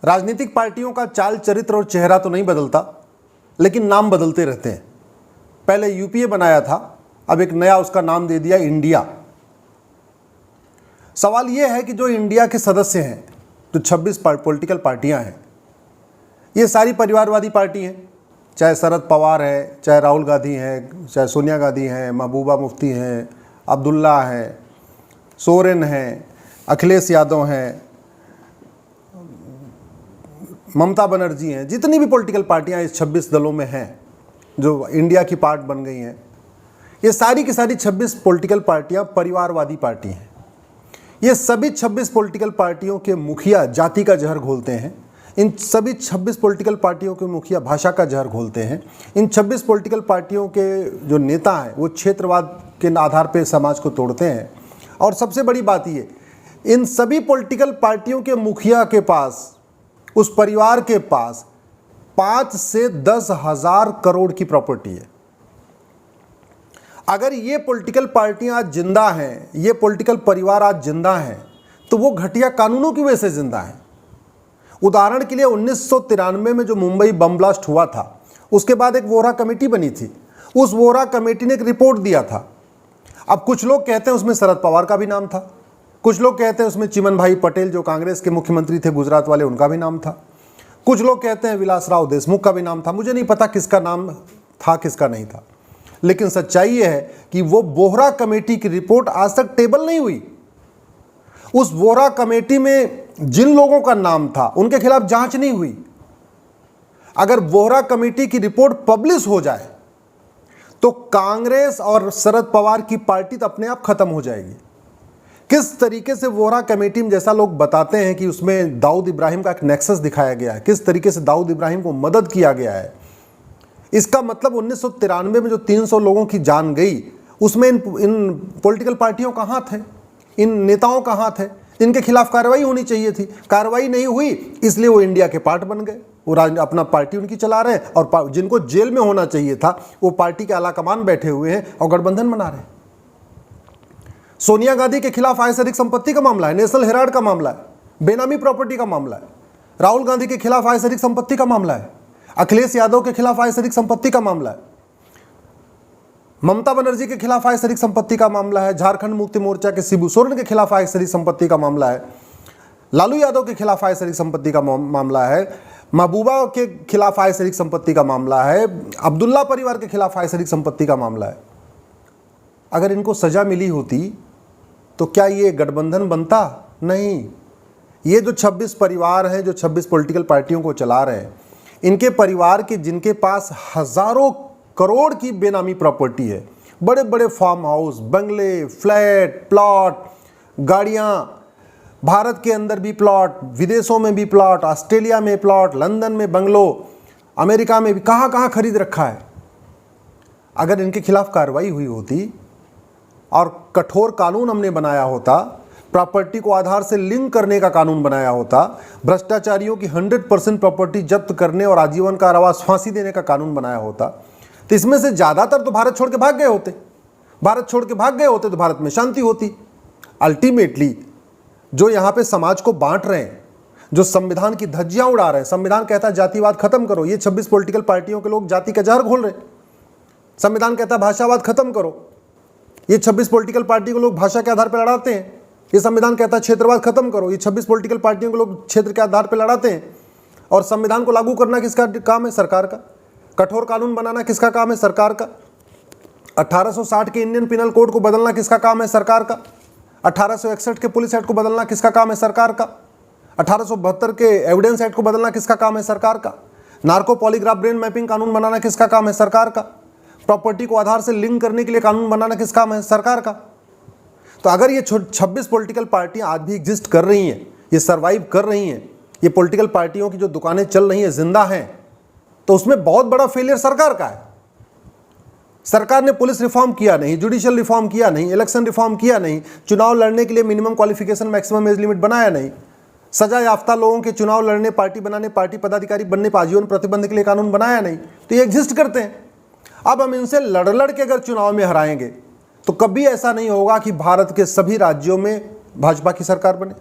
राजनीतिक पार्टियों का चाल चरित्र और चेहरा तो नहीं बदलता, लेकिन नाम बदलते रहते हैं। पहले यूपीए बनाया था, अब एक नया उसका नाम दे दिया इंडिया। सवाल यह है कि जो इंडिया के सदस्य हैं, जो 26 पॉलिटिकल पार्टियां हैं, ये सारी परिवारवादी पार्टी हैं। चाहे शरद पवार है, चाहे राहुल गांधी हैं, चाहे सोनिया गांधी हैं, महबूबा मुफ्ती हैं, अब्दुल्ला हैं, सोरेन हैं, अखिलेश यादव हैं, ममता बनर्जी हैं, जितनी भी पॉलिटिकल पार्टियां इस 26 दलों में हैं जो इंडिया की पार्ट बन गई हैं, ये सारी की सारी 26 पॉलिटिकल पार्टियां परिवारवादी पार्टी हैं। ये सभी 26 पॉलिटिकल पार्टियों के मुखिया जाति का जहर घोलते हैं। इन सभी 26 पॉलिटिकल पार्टियों के मुखिया भाषा का जहर घोलते हैं। इन 26 पॉलिटिकल पार्टियों के जो नेता हैं वो क्षेत्रवाद के आधार पर समाज को तोड़ते हैं। और सबसे बड़ी बात ये, इन सभी पॉलिटिकल पार्टियों के मुखिया के पास, उस परिवार के पास 5 से 10 हजार करोड़ की प्रॉपर्टी है। अगर ये पॉलिटिकल पार्टियां आज जिंदा हैं, ये पॉलिटिकल परिवार आज जिंदा हैं, तो वो घटिया कानूनों की वजह से जिंदा हैं। उदाहरण के लिए 1993 में जो मुंबई बम ब्लास्ट हुआ था, उसके बाद एक वोहरा कमेटी बनी थी। उस वोहरा कमेटी ने एक रिपोर्ट दिया था। अब कुछ लोग कहते हैं उसमें शरद पवार का भी नाम था, कुछ लोग कहते हैं उसमें चिमन भाई पटेल जो कांग्रेस के मुख्यमंत्री थे गुजरात वाले, उनका भी नाम था, कुछ लोग कहते हैं विलासराव देशमुख का भी नाम था। मुझे नहीं पता किसका नाम था किसका नहीं था, लेकिन सच्चाई यह है कि वो वोहरा कमेटी की रिपोर्ट आज तक टेबल नहीं हुई। उस वोहरा कमेटी में जिन लोगों का नाम था उनके खिलाफ जांच नहीं हुई। अगर वोहरा कमेटी की रिपोर्ट पब्लिश हो जाए तो कांग्रेस और शरद पवार की पार्टी तो अपने आप खत्म हो जाएगी। किस तरीके से वोहरा कमेटी में, जैसा लोग बताते हैं कि उसमें दाऊद इब्राहिम का एक नेक्सस दिखाया गया है, किस तरीके से दाऊद इब्राहिम को मदद किया गया है, इसका मतलब 1993 में जो 300 लोगों की जान गई, उसमें इन पॉलिटिकल पार्टियों का हाथ है, इन नेताओं का हाथ है। इनके खिलाफ कार्रवाई होनी चाहिए थी, कार्रवाई नहीं हुई, इसलिए वो इंडिया के पार्ट बन गए। वो अपना पार्टी उनकी चला रहे हैं, और जिनको जेल में होना चाहिए था वो पार्टी के आलाकमान बैठे हुए हैं और गठबंधन बना रहे हैं। सोनिया गांधी के खिलाफ आयसरिक संपत्ति का मामला है, नेशनल हेराल्ड का मामला है, बेनामी प्रॉपर्टी का मामला है। राहुल गांधी के खिलाफ आयसरिक संपत्ति का मामला है, अखिलेश यादव के खिलाफ आयसरिक संपत्ति का मामला है, ममता बनर्जी के खिलाफ आयसरिक संपत्ति का मामला है, झारखंड मुक्ति मोर्चा के शिबू सोरेन के खिलाफ आयसरिक संपत्ति का मामला है, लालू यादव के खिलाफ आयसरिक संपत्ति का मामला है, महबूबा के खिलाफ आयसरिक संपत्ति का मामला है, अब्दुल्ला परिवार के खिलाफ आयसरिक संपत्ति का मामला है। अगर इनको सजा मिली होती तो क्या ये गठबंधन बनता? नहीं। ये जो 26 परिवार हैं, जो 26 पॉलिटिकल पार्टियों को चला रहे हैं, इनके परिवार के जिनके पास हजारों करोड़ की बेनामी प्रॉपर्टी है, बड़े बड़े फार्म हाउस, बंगले, फ्लैट, प्लॉट, गाड़ियाँ, भारत के अंदर भी प्लॉट, विदेशों में भी प्लॉट, ऑस्ट्रेलिया में प्लॉट, लंदन में बंगलो, अमेरिका में भी कहाँ कहाँ खरीद रखा है। अगर इनके खिलाफ कार्रवाई हुई होती और कठोर कानून हमने बनाया होता, प्रॉपर्टी को आधार से लिंक करने का कानून बनाया होता, भ्रष्टाचारियों की 100% प्रॉपर्टी जब्त करने और आजीवन कारावास फांसी देने का कानून बनाया होता, तो इसमें से ज़्यादातर तो भारत छोड़ के भाग गए होते। भारत छोड़ के भाग गए होते तो भारत में शांति होती। अल्टीमेटली जो यहाँ पे समाज को बांट रहे हैं, जो संविधान की धज्जियाँ उड़ा रहे हैं, संविधान कहता है जातिवाद खत्म करो, ये 26 पॉलिटिकल पार्टियों के लोग जाति का जहर घोल रहे हैं। संविधान कहता है भाषावाद खत्म करो, ये 26 पॉलिटिकल पार्टी को लोग भाषा के आधार पर लड़ाते हैं। ये संविधान कहता है क्षेत्रवाद खत्म करो, ये 26 पॉलिटिकल पार्टियों को लोग क्षेत्र के आधार पर लड़ाते हैं। और संविधान को लागू करना किसका काम है? सरकार का। कठोर कानून बनाना किसका काम है? सरकार का। 1860 के इंडियन पिनल कोड को बदलना किसका काम है? सरकार का। 1861 के पुलिस एक्ट को बदलना किसका काम है? सरकार का। 1872 के एविडेंस एक्ट को बदलना किसका काम है? सरकार का। नार्को पॉलीग्राफ ब्रेन मैपिंग कानून बनाना किसका काम है? सरकार का। प्रॉपर्टी को आधार से लिंक करने के लिए कानून बनाना किस काम है? सरकार का। तो अगर ये 26 पॉलिटिकल पार्टियां आज भी एग्जिस्ट कर रही हैं, ये सर्वाइव कर रही हैं, ये पॉलिटिकल पार्टियों की जो दुकानें चल रही हैं जिंदा हैं, तो उसमें बहुत बड़ा फेलियर सरकार का है। सरकार ने पुलिस रिफॉर्म किया नहीं, जुडिशियल रिफॉर्म किया नहीं, इलेक्शन रिफॉर्म किया नहीं, चुनाव लड़ने के लिए minimum qualification maximum age limit बनाया नहीं, सजा याफ्ता लोगों के चुनाव लड़ने, पार्टी बनाने, पार्टी पदाधिकारी बनने पर आजीवन प्रतिबंध के लिए कानून बनाया नहीं। तो ये एग्जिस्ट करते हैं। अब हम इनसे लड़ के अगर चुनाव में हराएंगे तो कभी ऐसा नहीं होगा कि भारत के सभी राज्यों में भाजपा की सरकार बने।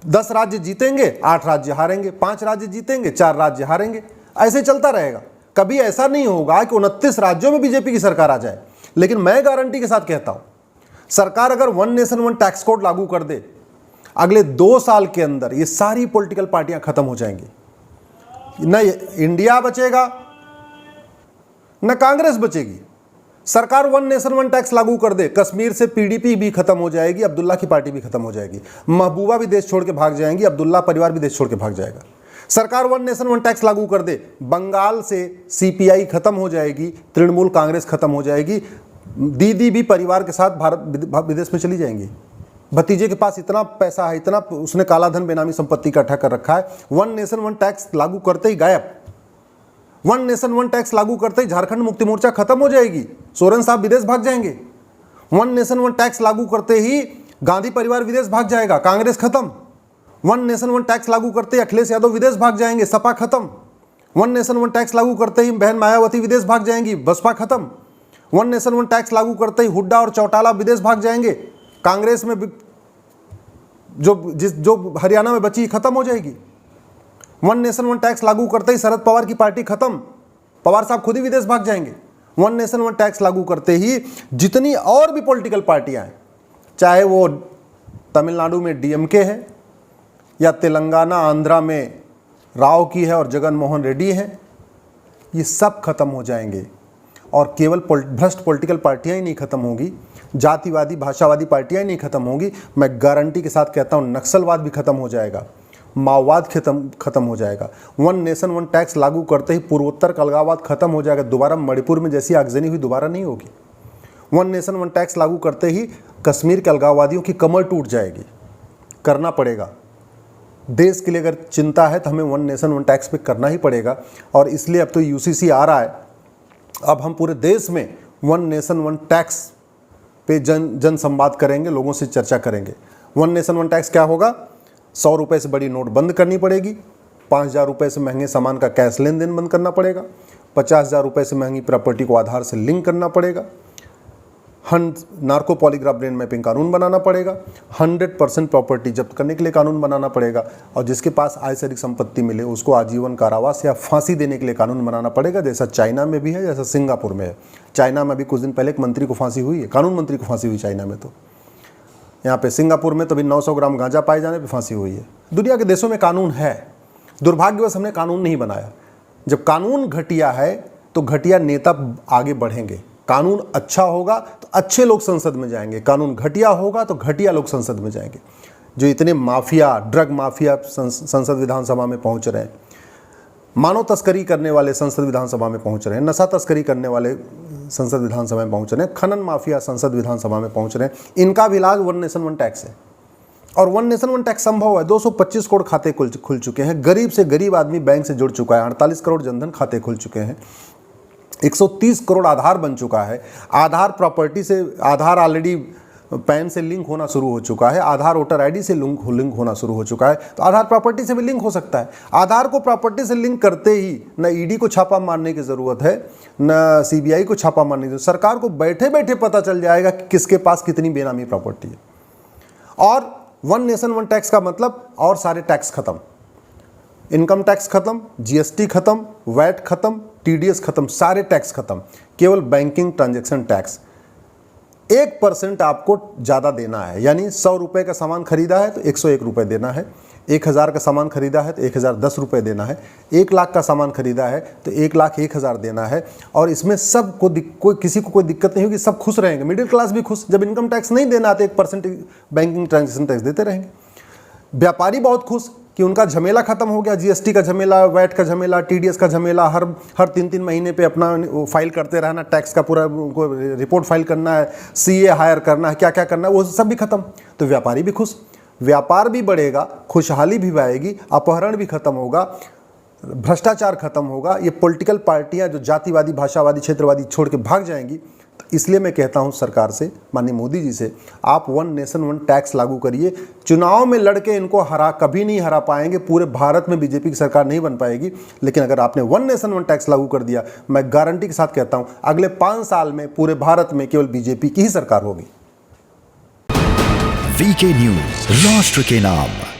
10 राज्य जीतेंगे, 8 राज्य हारेंगे, 5 राज्य जीतेंगे, 4 राज्य हारेंगे, ऐसे चलता रहेगा। कभी ऐसा नहीं होगा कि 29 राज्यों में बीजेपी की सरकार आ जाए। लेकिन मैं गारंटी के साथ कहता हूं, सरकार अगर one nation one tax code लागू कर दे, अगले 2 साल के अंदर ये सारी पॉलिटिकल पार्टियां खत्म हो जाएंगी। न इंडिया बचेगा, न कांग्रेस बचेगी। सरकार वन नेशन वन टैक्स लागू कर दे, कश्मीर से पीडीपी भी खत्म हो जाएगी, अब्दुल्ला की पार्टी भी खत्म हो जाएगी, महबूबा भी देश छोड़ के भाग जाएंगी, अब्दुल्ला परिवार भी देश छोड़ के भाग जाएगा। सरकार वन नेशन वन टैक्स लागू कर दे, बंगाल से सीपीआई खत्म हो जाएगी, तृणमूल कांग्रेस खत्म हो जाएगी, दीदी भी परिवार के साथ भारत विदेश में चली जाएंगी। भतीजे के पास इतना पैसा है, इतना उसने काला धन बेनामी संपत्ति इकट्ठा कर रखा है, वन नेशन वन टैक्स लागू करते ही गायब। वन नेशन वन टैक्स लागू करते ही झारखंड मुक्ति मोर्चा खत्म हो जाएगी, सोरेन साहब विदेश भाग जाएंगे। वन नेशन वन टैक्स लागू करते ही गांधी परिवार विदेश भाग जाएगा, कांग्रेस खत्म। वन नेशन वन टैक्स लागू करते ही अखिलेश यादव विदेश भाग जाएंगे, सपा खत्म। वन नेशन वन टैक्स लागू करते ही बहन मायावती विदेश भाग जाएंगी, बसपा खत्म। वन नेशन वन टैक्स लागू करते ही हुड्डा और चौटाला विदेश भाग जाएंगे, कांग्रेस में जो हरियाणा में बची खत्म हो जाएगी। वन नेशन वन टैक्स लागू करते ही शरद पवार की पार्टी खत्म, पवार साहब खुद ही विदेश भाग जाएंगे। वन नेशन वन टैक्स लागू करते ही जितनी और भी पॉलिटिकल पार्टियां हैं, चाहे वो तमिलनाडु में डीएमके है या तेलंगाना आंध्रा में राव की है और जगन मोहन रेड्डी है, ये सब खत्म हो जाएंगे। और केवल भ्रष्ट पॉलिटिकल पार्टियां ही नहीं खत्म होगी, जातिवादी भाषावादी पार्टियां ही नहीं खत्म होगी, मैं गारंटी के साथ कहता हूं नक्सलवाद भी खत्म हो जाएगा, माओवाद खत्म हो जाएगा। वन नेशन वन टैक्स लागू करते ही पूर्वोत्तर का अलगाववाद खत्म हो जाएगा, दोबारा मणिपुर में जैसी आगजनी हुई दोबारा नहीं होगी। वन नेशन वन टैक्स लागू करते ही कश्मीर के अलगाववादियों की कमर टूट जाएगी। करना पड़ेगा, देश के लिए अगर चिंता है तो हमें वन नेशन वन टैक्स पे करना ही पड़ेगा। और इसलिए अब तो यूसीसी आ रहा है, अब हम पूरे देश में वन नेशन वन टैक्स पे जन संवाद करेंगे, लोगों से चर्चा करेंगे। वन नेशन वन टैक्स क्या होगा? 100 रुपये से बड़ी नोट बंद करनी पड़ेगी, 5,000 रुपये से महंगे सामान का कैश लेन देन बंद करना पड़ेगा, 50,000 रुपये से महंगी प्रॉपर्टी को आधार से लिंक करना पड़ेगा, नार्को पॉलीग्राफ ब्रेन मैपिंग कानून बनाना पड़ेगा, 100% प्रॉपर्टी जब्त करने के लिए कानून बनाना पड़ेगा, और जिसके पास आय से अधिक संपत्ति मिले उसको आजीवन कारावास या फांसी देने के लिए कानून बनाना पड़ेगा, जैसा चाइना में भी है, जैसा सिंगापुर में है। चाइना में भी कुछ दिन पहले एक मंत्री को फांसी हुई है, कानून मंत्री को फांसी हुई चाइना में। तो यहाँ पे सिंगापुर में तो भी 900 ग्राम गांजा पाए जाने पे फांसी हुई है। दुनिया के देशों में कानून है, दुर्भाग्यवश हमने कानून नहीं बनाया। जब कानून घटिया है तो घटिया नेता आगे बढ़ेंगे। कानून अच्छा होगा तो अच्छे लोग संसद में जाएंगे, कानून घटिया होगा तो घटिया लोग संसद में जाएंगे। जो इतने माफिया, ड्रग माफिया संसद विधानसभा में पहुंच रहे हैं, मानव तस्करी करने वाले संसद विधानसभा में पहुंच रहे हैं, नशा तस्करी करने वाले संसद विधानसभा में पहुंच रहे हैं, खनन माफिया संसद विधानसभा में पहुंच रहे हैं, इनका भी इलाज वन नेशन वन टैक्स है। और वन नेशन वन टैक्स संभव है। 225 करोड़ खाते खुल चुके हैं, गरीब से गरीब आदमी बैंक से जुड़ चुका है, 48 करोड़ जनधन खाते खुल चुके हैं, 130 करोड़ आधार बन चुका है। आधार प्रॉपर्टी से, आधार ऑलरेडी पैन से लिंक होना शुरू हो चुका है, आधार वोटर आईडी से लिंक होना शुरू हो चुका है, तो आधार प्रॉपर्टी से भी लिंक हो सकता है। आधार को प्रॉपर्टी से लिंक करते ही न ईडी को छापा मारने की ज़रूरत है, न सीबीआई को छापा मारने की ज़रूरत। सरकार को बैठे बैठे पता चल जाएगा कि किसके पास कितनी बेनामी प्रॉपर्टी है। और वन नेशन वन टैक्स का मतलब और सारे टैक्स खत्म, इनकम टैक्स खत्म, जीएसटी खत्म, वैट खत्म, टीडीएस खत्म, सारे टैक्स खत्म। केवल बैंकिंग ट्रांजैक्शन टैक्स 1% आपको ज़्यादा देना है, यानी 100 रुपये का सामान खरीदा है तो 101 रुपये देना है, 1000 का सामान खरीदा है तो 1010 रुपये देना है, 1 लाख का सामान खरीदा है तो 1,01,000 देना है। और इसमें सबको किसी को कोई दिक्कत नहीं होगी, सब खुश रहेंगे, मिडिल क्लास भी खुश। जब इनकम टैक्स नहीं देना तो 1% बैंकिंग ट्रांजैक्शन टैक्स देते रहेंगे। व्यापारी बहुत खुश कि उनका झमेला खत्म हो गया, जीएसटी का झमेला, वैट का झमेला, टीडीएस का झमेला, हर 3-3 महीने पे अपना फाइल करते रहना, टैक्स का पूरा उनको रिपोर्ट फाइल करना है, सीए हायर करना है, क्या क्या करना है, वो सब भी खत्म। तो व्यापारी भी खुश, व्यापार भी बढ़ेगा, खुशहाली भी आएगी, अपहरण भी खत्म होगा, भ्रष्टाचार खत्म होगा। ये पॉलिटिकल पार्टियां जो जातिवादी, भाषावादी, क्षेत्रवादी छोड़ के भाग जाएंगी। तो इसलिए मैं कहता हूं सरकार से, माननीय मोदी जी से, आप वन नेशन वन टैक्स लागू करिए। चुनाव में लड़के इनको कभी नहीं हरा पाएंगे, पूरे भारत में बीजेपी की सरकार नहीं बन पाएगी। लेकिन अगर आपने वन नेशन वन टैक्स लागू कर दिया, मैं गारंटी के साथ कहता हूं अगले 5 साल में पूरे भारत में केवल बीजेपी की ही सरकार होगी। वीके न्यूज, राष्ट्र के नाम।